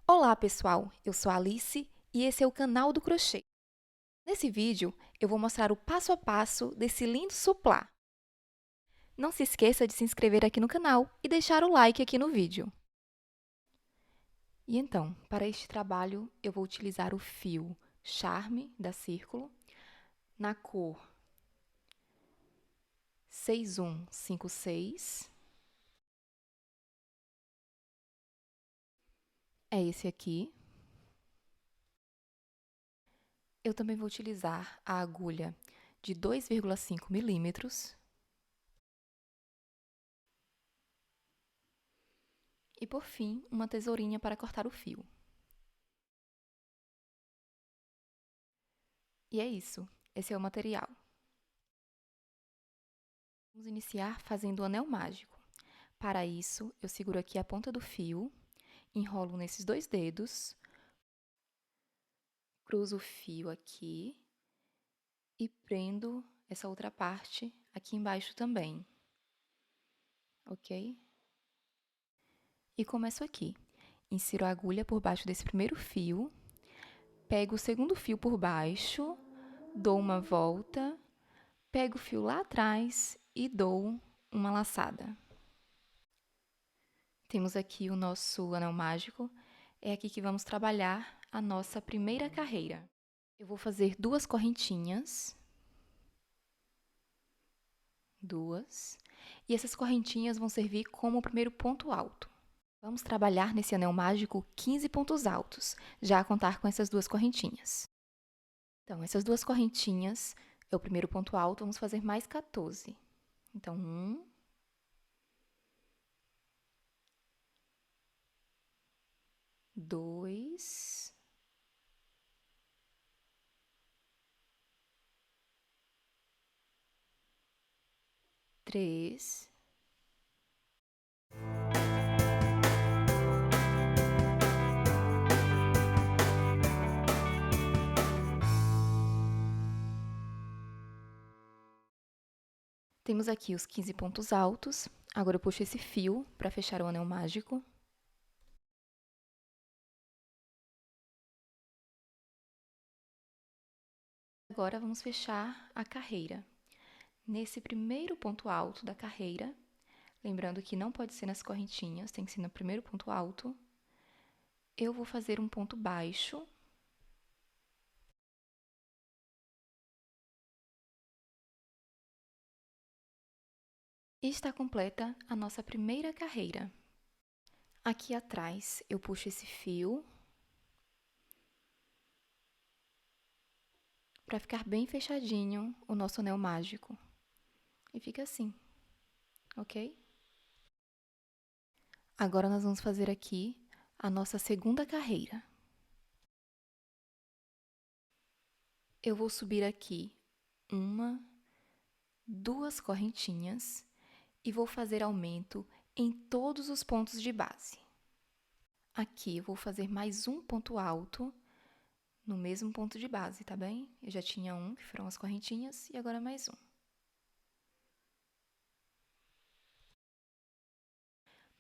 Olá, pessoal! Eu sou a Alice e esse é o canal do Crochê. Nesse vídeo, eu vou mostrar o passo a passo desse lindo suplá. Não se esqueça de se inscrever aqui no canal e deixar o like aqui no vídeo. E então, para este trabalho, eu vou utilizar o fio Charme da Círculo, na cor 6156. É esse aqui. Eu também vou utilizar a agulha de 2,5 milímetros. E, por fim, uma tesourinha para cortar o fio. E é isso. Esse é o material. Vamos iniciar fazendo o anel mágico. Para isso, eu seguro aqui a ponta do fio, enrolo nesses dois dedos, cruzo o fio aqui e prendo essa outra parte aqui embaixo também, ok? E começo aqui. Insiro a agulha por baixo desse primeiro fio, pego o segundo fio por baixo, dou uma volta, pego o fio lá atrás e dou uma laçada. Temos aqui o nosso anel mágico. É aqui que vamos trabalhar a nossa primeira carreira. Eu vou fazer 2 correntinhas. 2. E essas correntinhas vão servir como o primeiro ponto alto. Vamos trabalhar nesse anel mágico 15 pontos altos, já a contar com essas 2 correntinhas. Então, essas 2 correntinhas é o primeiro ponto alto, vamos fazer mais 14. Então, 1, 2, 3, 'Temos aqui os 15 pontos altos. Agora eu puxo esse fio para fechar o anel mágico. Agora vamos fechar a carreira. Nesse primeiro ponto alto da carreira, lembrando que não pode ser nas correntinhas, tem que ser no primeiro ponto alto, eu vou fazer um ponto baixo. E está completa a nossa primeira carreira. Aqui atrás, eu puxo esse fio para ficar bem fechadinho o nosso anel mágico. E fica assim, ok? Agora, nós vamos fazer aqui a nossa segunda carreira. Eu vou subir aqui 1, 2 correntinhas e vou fazer aumento em todos os pontos de base. Aqui, eu vou fazer mais um ponto alto no mesmo ponto de base, tá bem? Eu já tinha um, que foram as correntinhas, e agora mais um.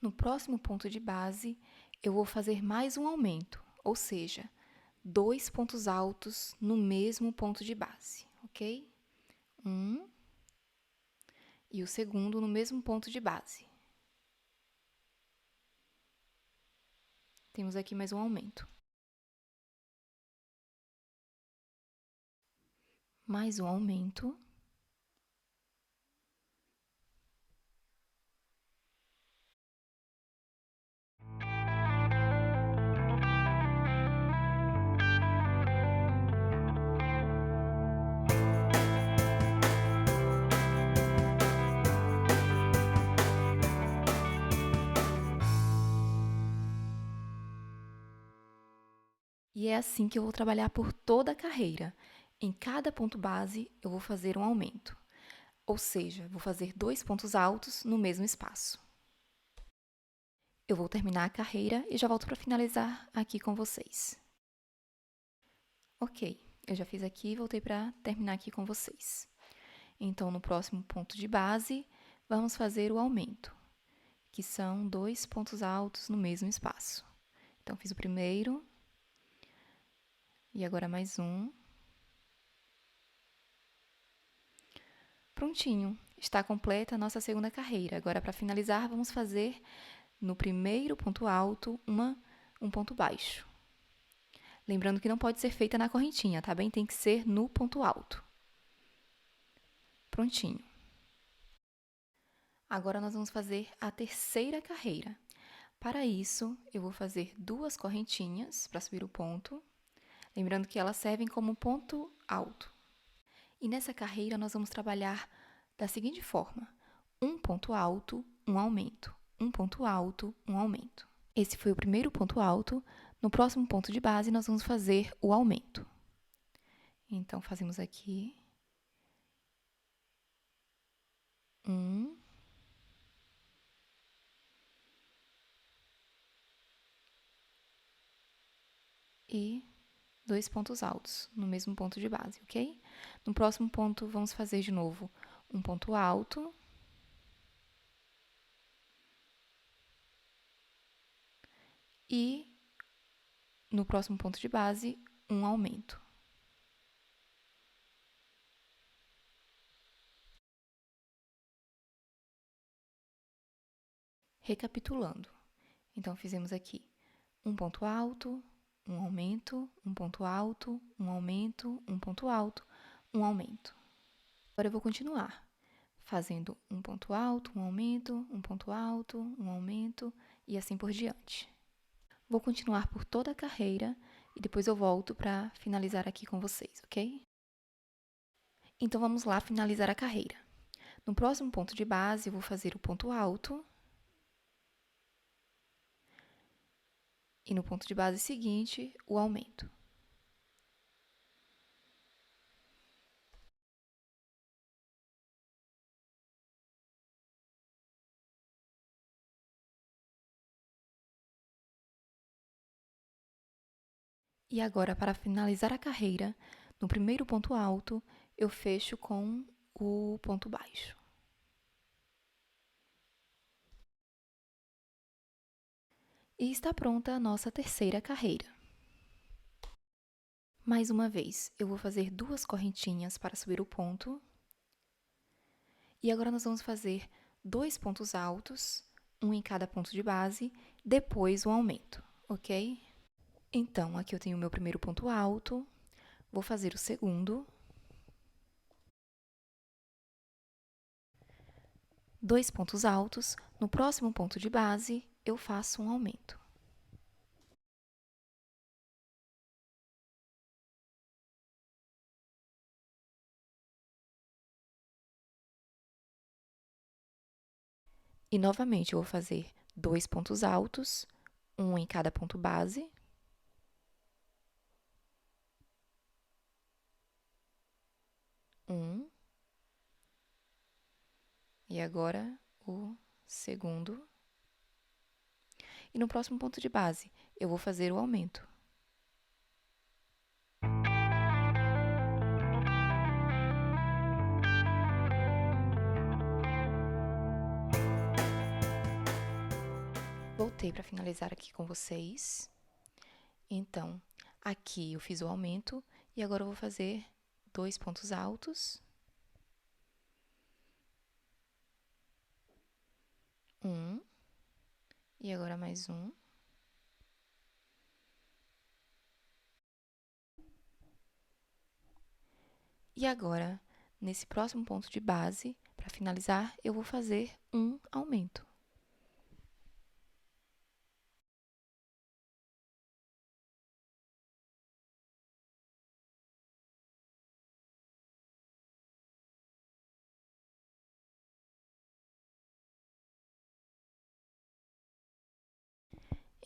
No próximo ponto de base, eu vou fazer mais um aumento, ou seja, 2 pontos altos no mesmo ponto de base, ok? 1 e o segundo no mesmo ponto de base. Temos aqui mais um aumento. Mais um aumento. E é assim que eu vou trabalhar por toda a carreira. Em cada ponto base, eu vou fazer um aumento. Ou seja, vou fazer 2 pontos altos no mesmo espaço. Eu vou terminar a carreira e já volto para finalizar aqui com vocês. Ok, eu já fiz aqui e voltei para terminar aqui com vocês. Então, no próximo ponto de base, vamos fazer o aumento, que são 2 pontos altos no mesmo espaço. Então, fiz o primeiro. E agora mais um. Prontinho. Está completa a nossa segunda carreira. Agora, para finalizar, vamos fazer no primeiro ponto alto um ponto baixo. Lembrando que não pode ser feita na correntinha, tá bem? Tem que ser no ponto alto. Prontinho. Agora, nós vamos fazer a terceira carreira. Para isso, eu vou fazer 2 correntinhas para subir o ponto. Lembrando que elas servem como ponto alto. E nessa carreira, nós vamos trabalhar da seguinte forma: um ponto alto, um aumento. Um ponto alto, um aumento. Esse foi o primeiro ponto alto. No próximo ponto de base, nós vamos fazer o aumento. Então, fazemos aqui 1, e 2 pontos altos no mesmo ponto de base, ok? No próximo ponto, vamos fazer de novo um ponto alto. E no próximo ponto de base, um aumento. Recapitulando. Então, fizemos aqui um ponto alto, um aumento, um ponto alto, um aumento, um ponto alto, um aumento. Agora eu vou continuar fazendo um ponto alto, um aumento, um ponto alto, um aumento e assim por diante. Vou continuar por toda a carreira e depois eu volto para finalizar aqui com vocês, ok? Então, vamos lá finalizar a carreira. No próximo ponto de base, eu vou fazer o ponto alto. E no ponto de base seguinte, o aumento. E agora, para finalizar a carreira, no primeiro ponto alto, eu fecho com o ponto baixo. E está pronta a nossa terceira carreira. Mais uma vez, eu vou fazer 2 correntinhas para subir o ponto. E agora nós vamos fazer 2 pontos altos, um em cada ponto de base, depois o aumento, ok? Então, aqui eu tenho o meu primeiro ponto alto, vou fazer o segundo. 2 pontos altos, no próximo ponto de base, eu faço um aumento. E novamente eu vou fazer 2 pontos altos, um em cada ponto base. Um. E agora o segundo. E no próximo ponto de base, eu vou fazer o aumento. Voltei para finalizar aqui com vocês. Então, aqui eu fiz o aumento e agora eu vou fazer 2 pontos altos. Um. E agora mais um. E agora, nesse próximo ponto de base, para finalizar, eu vou fazer um aumento.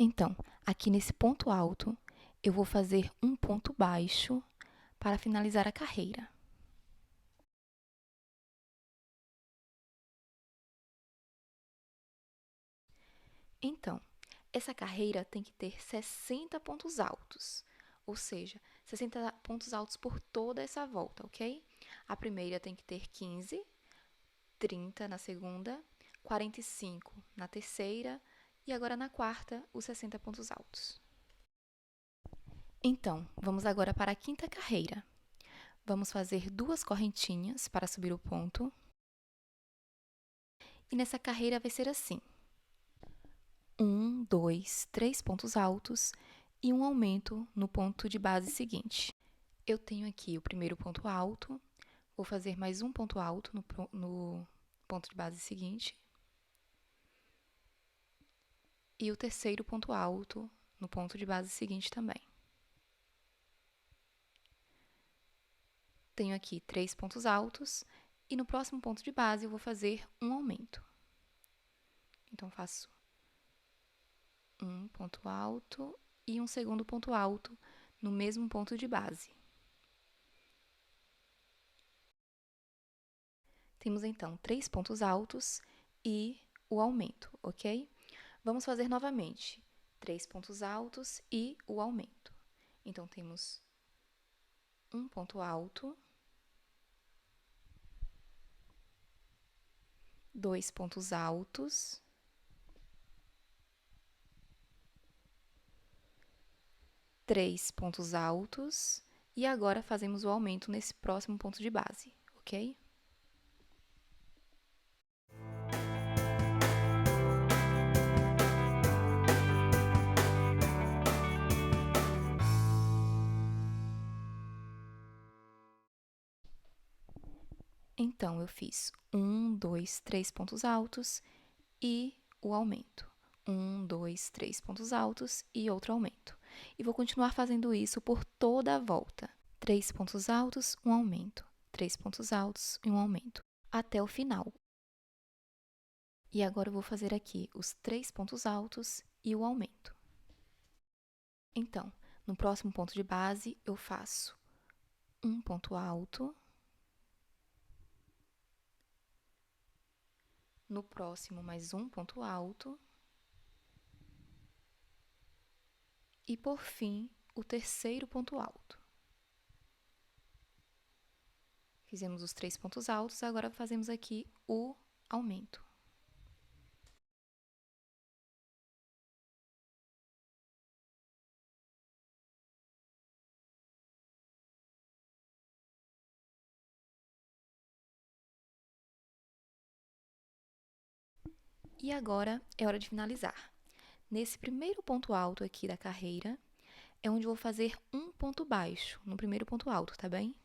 Então, aqui nesse ponto alto, eu vou fazer um ponto baixo para finalizar a carreira. Então, essa carreira tem que ter 60 pontos altos, ou seja, 60 pontos altos por toda essa volta, ok? A primeira tem que ter 15, 30 na segunda, 45 na terceira e agora na quarta, os 60 pontos altos. Então, vamos agora para a quinta carreira. Vamos fazer 2 correntinhas para subir o ponto. E nessa carreira vai ser assim: 1, 2, 3 pontos altos e um aumento no ponto de base seguinte. Eu tenho aqui o primeiro ponto alto, vou fazer mais um ponto alto no ponto de base seguinte. E o terceiro ponto alto no ponto de base seguinte também. Tenho aqui 3 pontos altos e no próximo ponto de base eu vou fazer um aumento. Então, faço um ponto alto e um segundo ponto alto no mesmo ponto de base. Temos, então, 3 pontos altos e o aumento, ok? Vamos fazer novamente 3 pontos altos e o aumento. Então, temos um ponto alto, 2 pontos altos, 3 pontos altos e agora fazemos o aumento nesse próximo ponto de base, ok? Então, eu fiz 1, 2, 3 pontos altos e o aumento. 1, 2, 3 pontos altos e outro aumento. E vou continuar fazendo isso por toda a volta. 3 pontos altos, um aumento. 3 pontos altos e um aumento. Até o final. E agora eu vou fazer aqui os 3 pontos altos e o aumento. Então, no próximo ponto de base, eu faço um ponto alto. No próximo, mais um ponto alto. E, por fim, o terceiro ponto alto. Fizemos os 3 pontos altos, agora fazemos aqui o aumento. E agora é hora de finalizar. Nesse primeiro ponto alto aqui da carreira, é onde eu vou fazer um ponto baixo, no primeiro ponto alto, tá bem?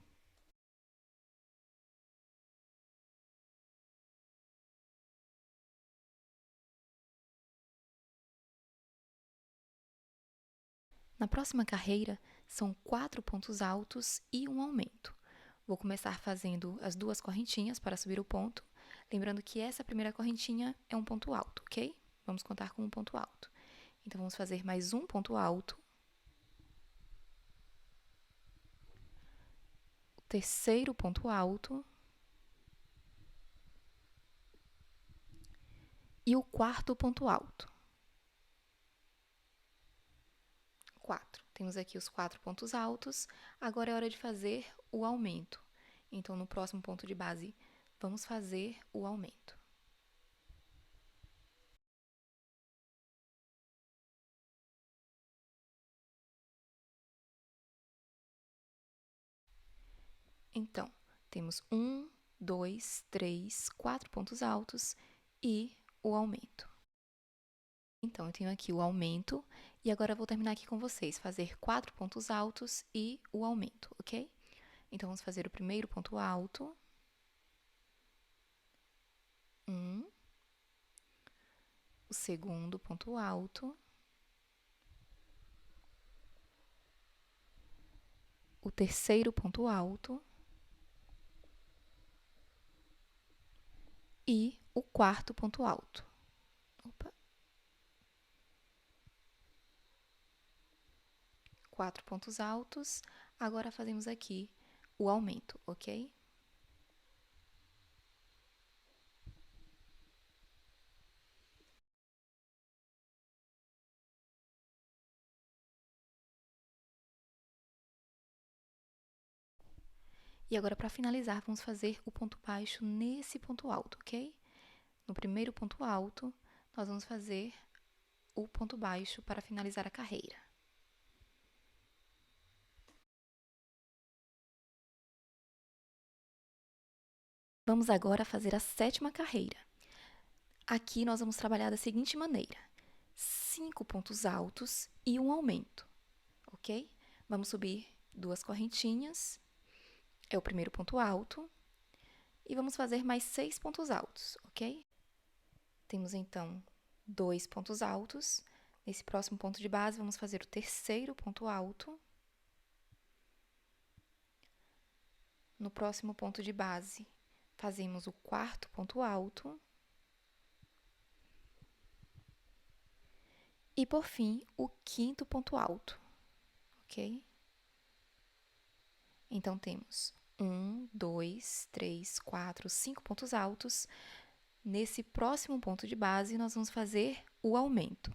Na próxima carreira, são 4 pontos altos e um aumento. Vou começar fazendo as 2 correntinhas para subir o ponto, lembrando que essa primeira correntinha é um ponto alto, ok? Vamos contar como um ponto alto. Então, vamos fazer mais um ponto alto. O terceiro ponto alto. E o quarto ponto alto. 4. Temos aqui os 4 pontos altos. Agora é hora de fazer o aumento. Então, no próximo ponto de base, vamos fazer o aumento. Então, temos 1, 2, 3, 4 pontos altos e o aumento. Então, eu tenho aqui o aumento e agora eu vou terminar aqui com vocês, fazer 4 pontos altos e o aumento, ok? Então, vamos fazer o primeiro ponto alto. 1. O segundo ponto alto. O terceiro ponto alto. E o quarto ponto alto. Opa. 4 pontos altos. Agora fazemos aqui o aumento, ok? E agora, para finalizar, vamos fazer o ponto baixo nesse ponto alto, ok? No primeiro ponto alto, nós vamos fazer o ponto baixo para finalizar a carreira. Vamos agora fazer a 7ª carreira. Aqui nós vamos trabalhar da seguinte maneira: 5 pontos altos e um aumento, ok? Vamos subir 2 correntinhas, é o primeiro ponto alto, e vamos fazer mais 6 pontos altos, ok? Temos então 2 pontos altos. Nesse próximo ponto de base, vamos fazer o terceiro ponto alto. No próximo ponto de base, fazemos o quarto ponto alto. E, por fim, o quinto ponto alto, ok? Então, temos 1, 2, 3, 4, 5 pontos altos. Nesse próximo ponto de base, nós vamos fazer o aumento.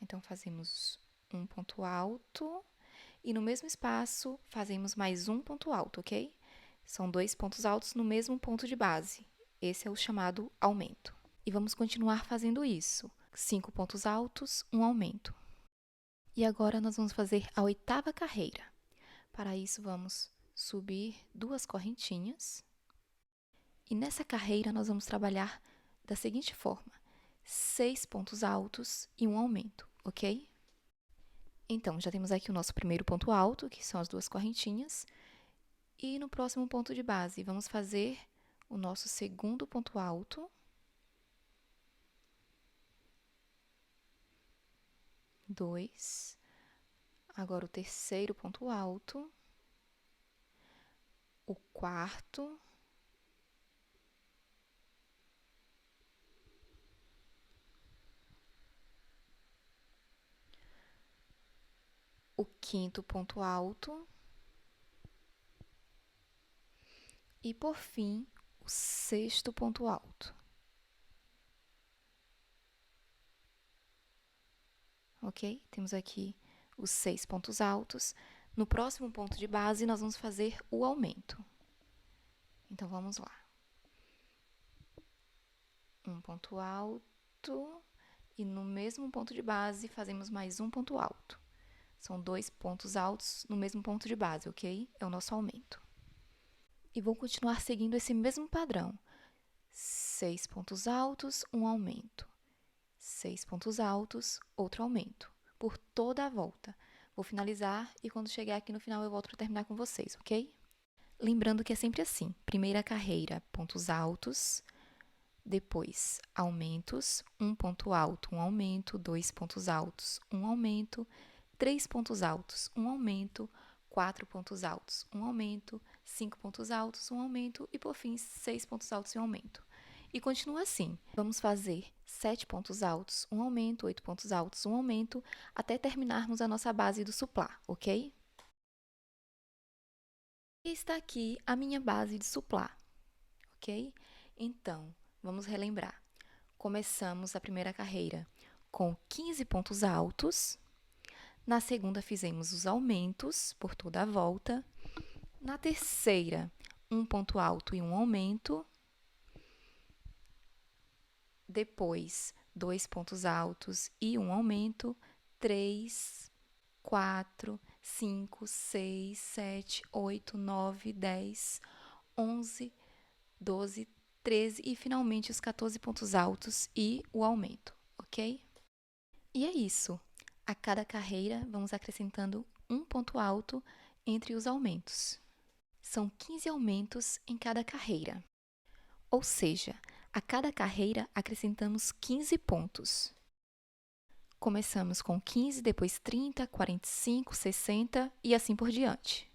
Então, fazemos um ponto alto e no mesmo espaço fazemos mais um ponto alto, ok? São 2 pontos altos no mesmo ponto de base. Esse é o chamado aumento. E vamos continuar fazendo isso. 5 pontos altos, um aumento. E agora nós vamos fazer a 8ª carreira. Para isso, vamos subir 2 correntinhas. E nessa carreira, nós vamos trabalhar da seguinte forma: 6 pontos altos e um aumento, ok? Então, já temos aqui o nosso primeiro ponto alto, que são as 2 correntinhas. E no próximo ponto de base, vamos fazer o nosso segundo ponto alto. 2. Agora o terceiro ponto alto. O quarto. O quinto ponto alto. E, por fim, o sexto ponto alto. Ok? Temos aqui os 6 pontos altos. No próximo ponto de base, nós vamos fazer o aumento. Então, vamos lá. Um ponto alto e no mesmo ponto de base, fazemos mais um ponto alto. São 2 pontos altos no mesmo ponto de base, ok? É o nosso aumento. E vou continuar seguindo esse mesmo padrão. 6 pontos altos, um aumento. 6 pontos altos, outro aumento, por toda a volta. Vou finalizar e quando chegar aqui no final eu volto para terminar com vocês, ok? Lembrando que é sempre assim: primeira carreira, pontos altos, depois aumentos, um ponto alto, um aumento, 2 pontos altos, um aumento, 3 pontos altos, um aumento, 4 pontos altos, um aumento, 5 pontos altos, um aumento e, por fim, 6 pontos altos e um aumento. E continua assim. Vamos fazer 7 pontos altos, um aumento, 8 pontos altos, um aumento, até terminarmos a nossa base do suplá, ok? E está aqui a minha base de suplá, ok? Então, vamos relembrar. Começamos a primeira carreira com 15 pontos altos. Na segunda, fizemos os aumentos por toda a volta. Na terceira, um ponto alto e um aumento. Depois, 2 pontos altos e um aumento, 3, 4, 5, 6, 7, 8, 9, 10, 11, 12, 13 e, finalmente, os 14 pontos altos e o aumento, ok? E é isso. A cada carreira, vamos acrescentando um ponto alto entre os aumentos. São 15 aumentos em cada carreira. Ou seja, a cada carreira, acrescentamos 15 pontos. Começamos com 15, depois 30, 45, 60 e assim por diante.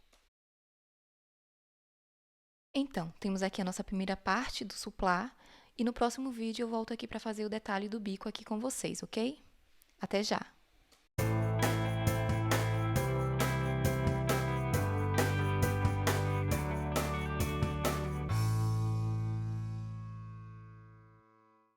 Então, temos aqui a nossa primeira parte do suplá e no próximo vídeo eu volto aqui para fazer o detalhe do bico aqui com vocês, ok? Até já!